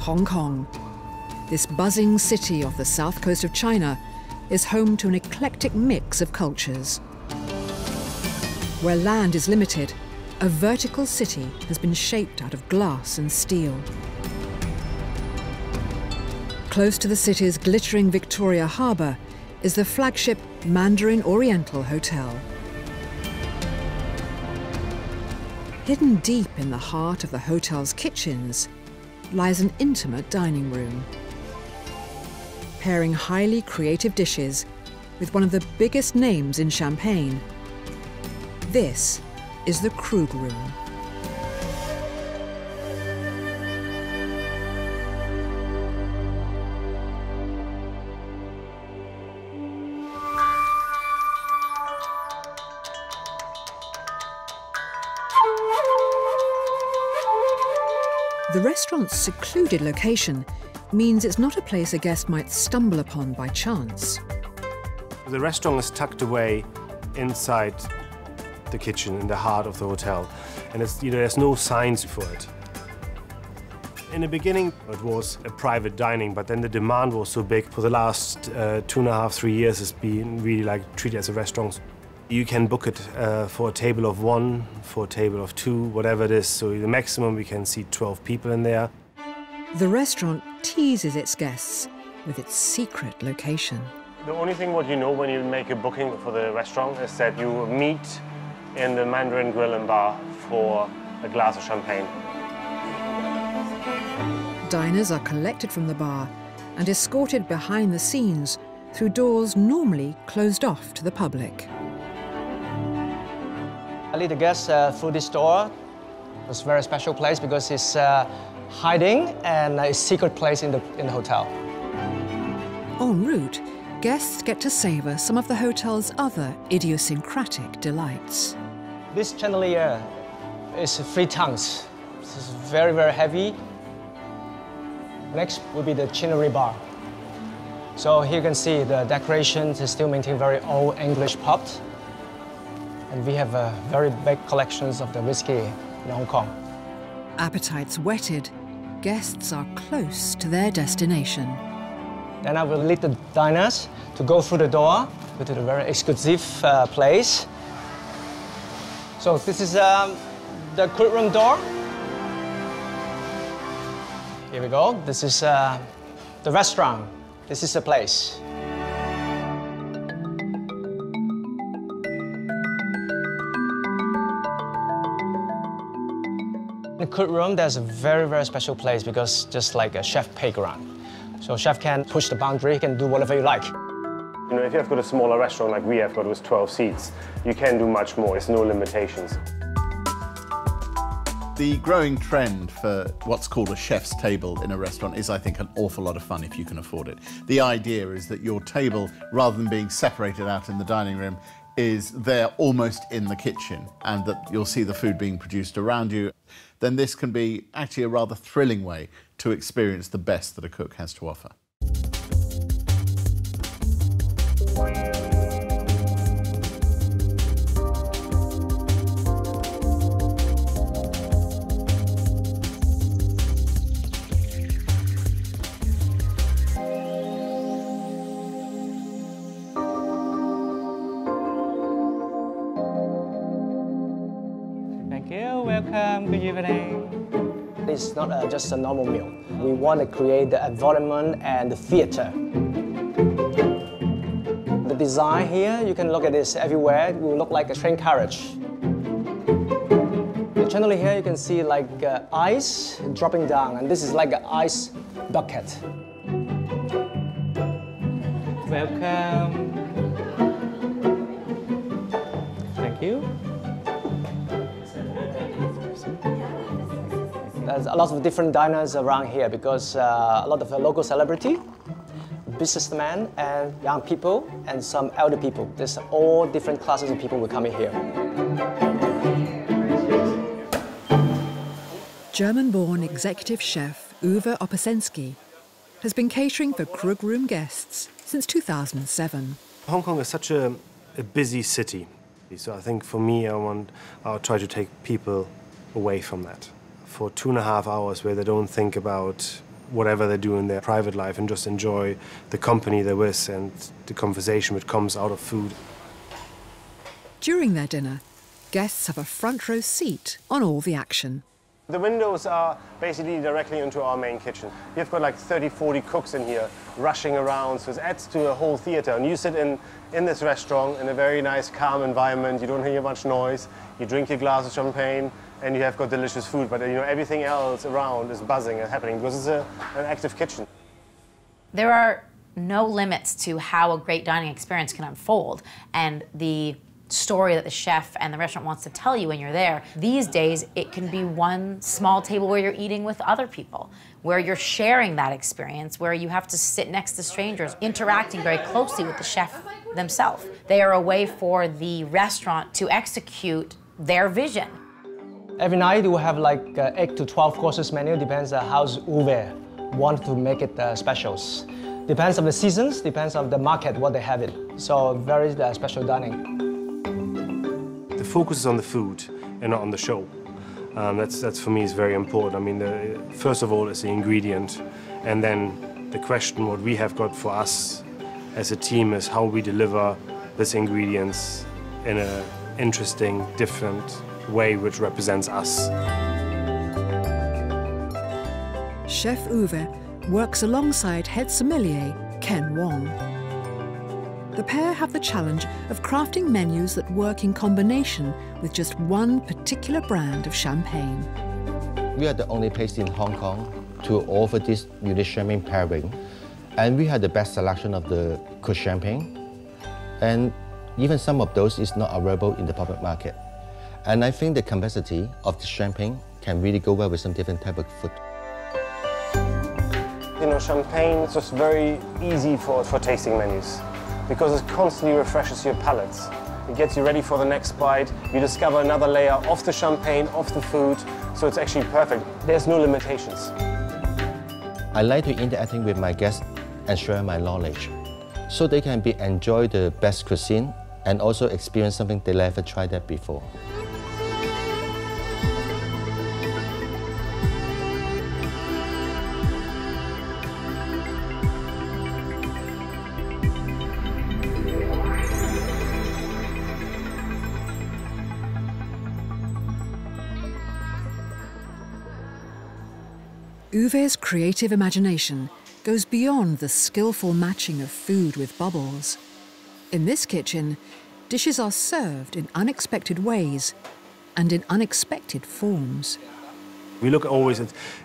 Hong Kong. This buzzing city off the south coast of China is home to an eclectic mix of cultures. Where land is limited, a vertical city has been shaped out of glass and steel. Close to the city's glittering Victoria Harbour is the flagship Mandarin Oriental Hotel. Hidden deep in the heart of the hotel's kitchens lies an intimate dining room, pairing highly creative dishes with one of the biggest names in Champagne. This is the Krug Room. The restaurant's secluded location means it's not a place a guest might stumble upon by chance. The restaurant is tucked away inside the kitchen in the heart of the hotel, and there's no signs for it. In the beginning, it was a private dining, but then the demand was so big. For the last 2.5, 3 years, it's been really treated as a restaurant. You can book it for a table of 1, for a table of 2, whatever it is. So the maximum we can see 12 people in there. The restaurant teases its guests with its secret location. The only thing what you know when you make a booking for the restaurant is that you meet in the Mandarin Grill and Bar for a glass of champagne. Diners are collected from the bar and escorted behind the scenes through doors normally closed off to the public. I lead the guests through this door. It's a very special place because it's hiding and a secret place in the hotel. En route, guests get to savour some of the hotel's other idiosyncratic delights. This chandelier is 3 tons. This is very, very heavy. Next will be the Chinnery bar. So here you can see the decorations is still maintained very old English pub. And we have very big collections of the whiskey in Hong Kong. Appetites whetted, guests are close to their destination. Then I will lead the diners to go through the door, go to the very exclusive place. So this is the Krug Room door. Here we go. This is the restaurant. This is the place. In the Krug Room, there's a very, very special place because just like a chef playground. So chef can push the boundary, he can do whatever you like. You know, if you've got a smaller restaurant like we have got with 12 seats, you can do much more. There's no limitations. The growing trend for what's called a chef's table in a restaurant is, I think, an awful lot of fun if you can afford it. The idea is that your table, rather than being separated out in the dining room, is there almost in the kitchen, and that you'll see the food being produced around you. Then this can be actually a rather thrilling way to experience the best that a cook has to offer. Thank you, welcome, good evening. It's not just a normal meal. We want to create the environment and the theater. The design here, you can look at this everywhere. It will look like a train carriage. The chandelier here, you can see like ice dropping down, and this is like an ice bucket. Welcome. Thank you. There's a lot of different diners around here because a lot of local celebrity, businessmen and young people and some elder people. There's all different classes of people will come in here. German-born executive chef Uwe Opasensky has been catering for Krug Room guests since 2007. Hong Kong is such a busy city, so I think for me I'll try to take people away from that for 2.5 hours where they don't think about whatever they do in their private life and just enjoy the company they're with and the conversation which comes out of food. During their dinner, guests have a front row seat on all the action. The windows are basically directly into our main kitchen. You've got like 30, 40 cooks in here rushing around, so it adds to a whole theater. And you sit in this restaurant in a very nice, calm environment. You don't hear much noise. You drink your glass of champagne, and you have got delicious food. But you know, everything else around is buzzing and happening because it's an active kitchen. There are no limits to how a great dining experience can unfold, and the story that the chef and the restaurant wants to tell you when you're there. These days, it can be one small table where you're eating with other people, where you're sharing that experience, where you have to sit next to strangers, interacting very closely with the chef themselves. They are a way for the restaurant to execute their vision. Every night we have like 8 to 12 courses menu, depends on how Uwe want to make it specials. Depends on the seasons, depends on the market, what they have it. So very special dining. The focus is on the food and not on the show. That's for me is very important. I mean, first of all, it's the ingredient, and then the question what we have got for us as a team is how we deliver these ingredients in an interesting, different way which represents us. Chef Uwe works alongside head sommelier Ken Wong. The pair have the challenge of crafting menus that work in combination with just one particular brand of champagne. We are the only place in Hong Kong to offer this unique champagne pairing. And we have the best selection of the good champagne. And even some of those is not available in the public market. And I think the complexity of the champagne can really go well with some different type of food. You know, champagne is just very easy for tasting menus, because it constantly refreshes your palates. It gets you ready for the next bite. You discover another layer of the champagne, of the food, so it's actually perfect. There's no limitations. I like to interacting with my guests and share my knowledge, so they can enjoy the best cuisine and also experience something they never tried that before. Uwe's creative imagination goes beyond the skillful matching of food with bubbles. In this kitchen, dishes are served in unexpected ways and in unexpected forms. We look always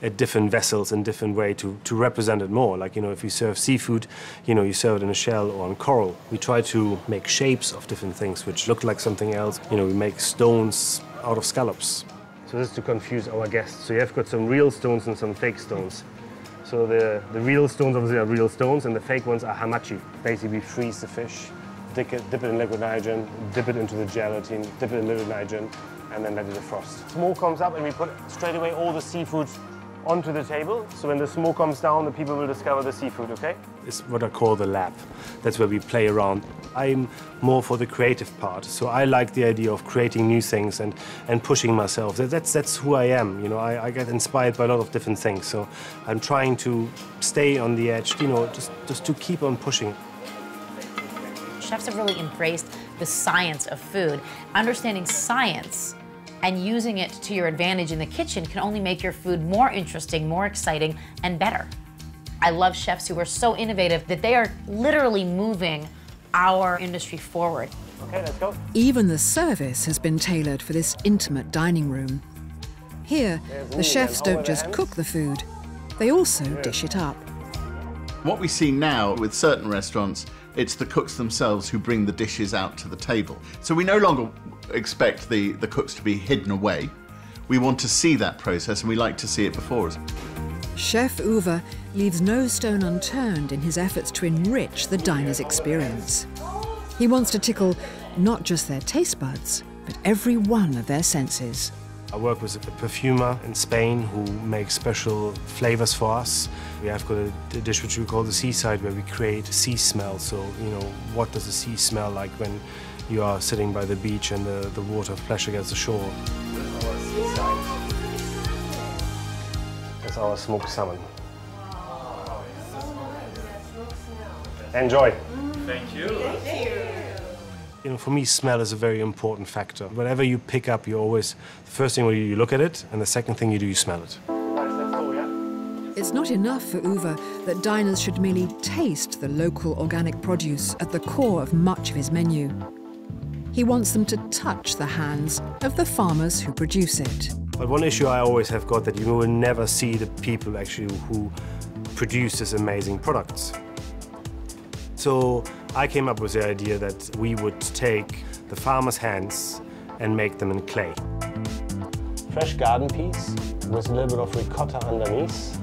at different vessels in different way to represent it more. Like, you know, if you serve seafood, you know, you serve it in a shell or on coral. We try to make shapes of different things which look like something else. You know, we make stones out of scallops. So this is to confuse our guests. So you have got some real stones and some fake stones. So the real stones obviously are real stones, and the fake ones are hamachi. Basically, we freeze the fish, dip it in liquid nitrogen, dip it into the gelatin, dip it in liquid nitrogen, and then let it defrost. Smoke comes up, and we put straight away all the seafood onto the table. So when the smoke comes down, the people will discover the seafood, okay? It's what I call the lab. That's where we play around. I'm more for the creative part, so I like the idea of creating new things and pushing myself. That's who I am, you know. I get inspired by a lot of different things, so I'm trying to stay on the edge, you know, just to keep on pushing. Chefs have really embraced the science of food. Understanding science and using it to your advantage in the kitchen can only make your food more interesting, more exciting, and better. I love chefs who are so innovative that they are literally moving our industry forward. Okay, let's go. Even the service has been tailored for this intimate dining room. Here, the chefs don't just cook the food, they also dish it up. What we see now with certain restaurants, it's the cooks themselves who bring the dishes out to the table. So we no longer expect the cooks to be hidden away. We want to see that process, and we like to see it before us. Chef Uwe leaves no stone unturned in his efforts to enrich the diner's experience. He wants to tickle not just their taste buds, but every one of their senses. I work with a perfumer in Spain who makes special flavors for us. We have got a dish which we call the seaside, where we create sea smell. So, you know, what does the sea smell like when you are sitting by the beach and the water flash against the shore? That's our smoked salmon. Enjoy. Thank you. You know, for me, smell is a very important factor. Whatever you pick up, you always, the first thing you look at it, and the second thing you do, you smell it. It's not enough for Uwe that diners should merely taste the local organic produce at the core of much of his menu. He wants them to touch the hands of the farmers who produce it. But one issue I always have got that you will never see the people actually who produce these amazing products. So I came up with the idea that we would take the farmers' hands and make them in clay. Fresh garden peas with a little bit of ricotta underneath.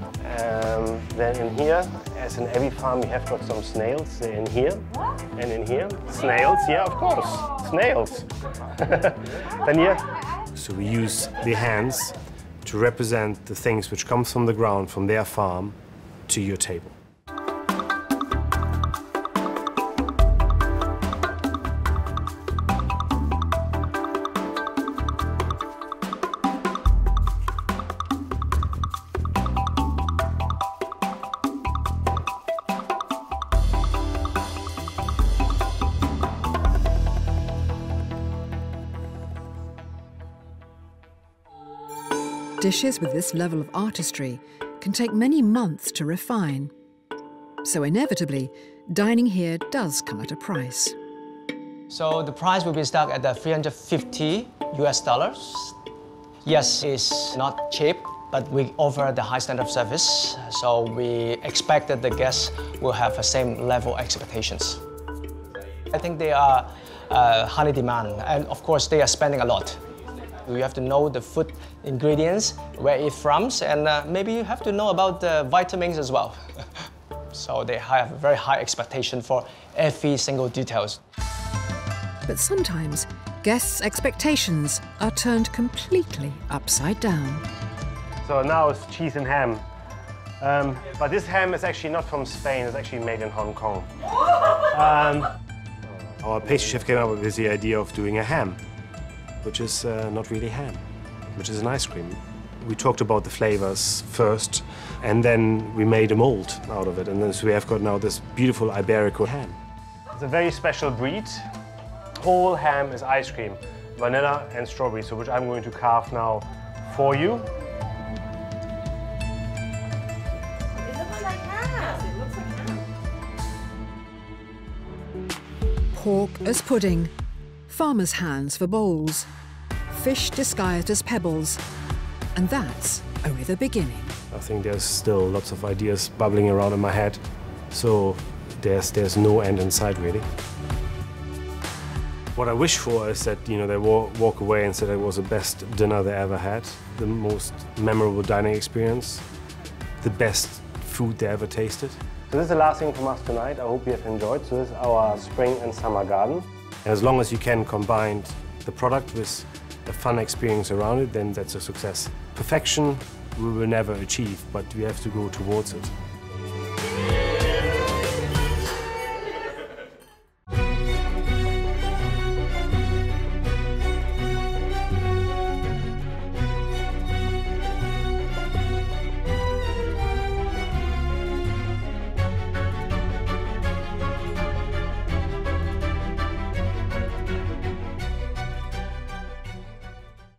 Then in here, as in every farm, we have got some snails. They're in here and in here. Snails, yeah, of course, snails. Then here. So we use the hands to represent the things which comes from the ground, from their farm, to your table. Dishes with this level of artistry can take many months to refine. So inevitably, dining here does come at a price. So the price will be stuck at the $350 US. Yes, it's not cheap, but we offer the high standard of service. So we expect that the guests will have the same level expectations. I think they are highly demand, and of course they are spending a lot. You have to know the food ingredients, where it's from, and maybe you have to know about the vitamins as well. So they have a very high expectation for every single details. But sometimes guests' expectations are turned completely upside down. So now it's cheese and ham. But this ham is actually not from Spain, it's actually made in Hong Kong. Our pastry chef came up with the idea of doing a ham, which is not really ham, which is an ice cream. We talked about the flavors first, and then we made a mold out of it. And then so we have got now this beautiful Iberico ham. It's a very special breed. Whole ham is ice cream, vanilla and strawberry, so which I'm going to carve now for you. It looks like ham. It looks like ham. Pork as pudding, farmers' hands for bowls, fish disguised as pebbles, and that's only the beginning. I think there's still lots of ideas bubbling around in my head, so there's no end in sight, really. What I wish for is that, you know, they walk away and say it was the best dinner they ever had, the most memorable dining experience, the best food they ever tasted. So this is the last thing from us tonight. I hope you have enjoyed. So this is our spring and summer garden. And as long as you can combine the product with a fun experience around it, then that's a success. Perfection we will never achieve, but we have to go towards it.